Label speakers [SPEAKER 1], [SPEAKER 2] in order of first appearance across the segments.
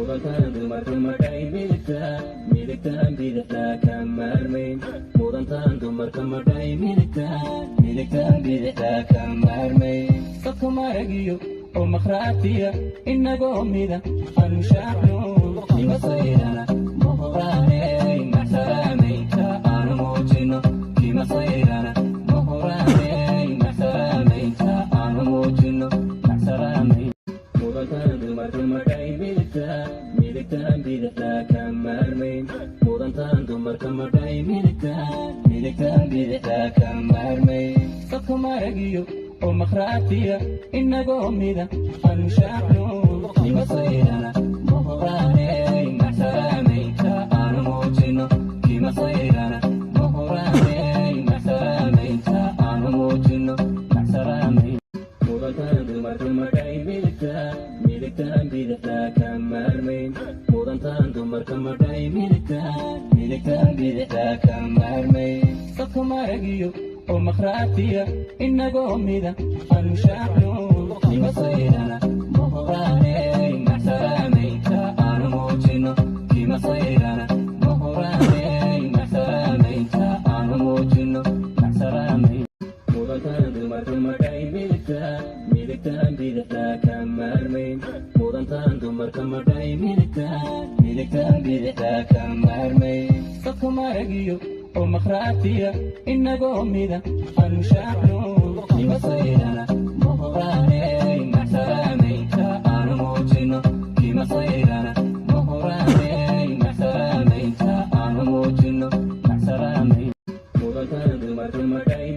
[SPEAKER 1] mudantaan dumarka madhay midigtaan bidixdaa ka maarmayn mudantaan dumarka madhay midigtaan bidixdaa ka maarmayn dadka maragiyo oo makhraatiya inagoo mida anu shaacno kimasayrana mahoraaney maxsalaamaynta aanu muujino kimasayrana mahoraaney maxsalaamaynta aanu muujino maxsalaamayn mudantaan dumarka madhay midigtaan bidixdaa ka maarmayn mudantaan dumarka madhay midigtaan bidixdaa ka maarmayn dadka maragiyo oo makhraatiya inagoo mida anu shaacno kimasayrana mahoraaney maxsalaamaynta aanu muujino kimasayrana mahoraaney maxsalaamaynta aanu muujino maxsalaamayn mudantaan dumarka madhay midigtaan bidixdaa ka maarmayn mudantaan dumarka madhay midigtaan bidixdaa ka maarmayn dadka maragiyo oo makhraatiya inagoo mida anu shaacno kimasayrana mahoraaney maxsalaamaynta aanu muujino kimasayrana mahoraaney maxsalaamaynta aanu muujino maxsalaamayn mudantaan dumarka madhay midigtaan bidixdaa ka maarmayn mudantaan dumarka madhay midigtaan bidixdaa ka maarmayn dadka maragiyo oo makhraatiya inagoo mida anu shaacno kimasayrana mahoraaney maxsalaamaynta aanu muujino kimasayrana mahoraaney maxsalaamaynta aanu muujino maxsalaamayn mudantaan dumarka madhay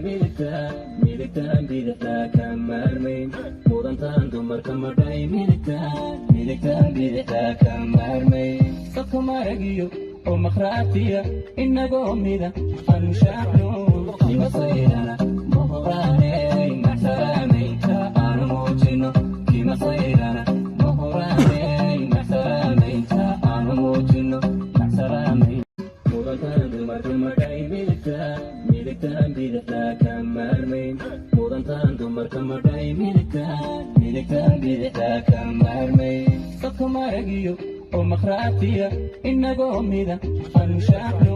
[SPEAKER 1] midigtaan bidixdaa ka maarmayn mudantaan dumarka madhay midigtaan bidixdaa ka maarmayn dadka maragiyo oo makhraatiya inagoo mida anu shaacno kimasayrana mahoraaney maxsalaamaynta aanu muujino kimasayrana mahoraaney maxsalaamaynta aanu muujino maxsalaamayn mudantaan dumarka madhay midigtaan bidixdaa ka maarmayn mudantaan dumarka madhay midigtaan bidixdaa ka maarmayn dadka maragiyo oo makhraatiya inagoo mida anu shaacno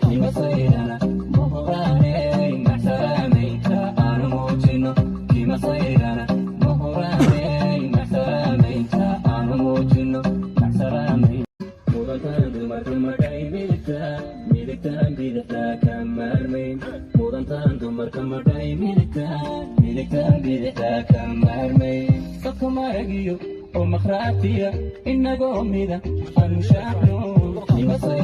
[SPEAKER 1] kimasayrana mahoraaney maxsalaamaynta aanu muujino kimasayrana mahoraaney maxsalaamaynta aanu muujino maxsalaamayn mudantaan dumarka madhay midigtaan bidixdaa ka maarmayn mudantaan dumarka madhay midigtaan bidixdaa ka maarmayn dadka maragiyo oo makhraatiya inagoo mida anu shaacno kimasayrana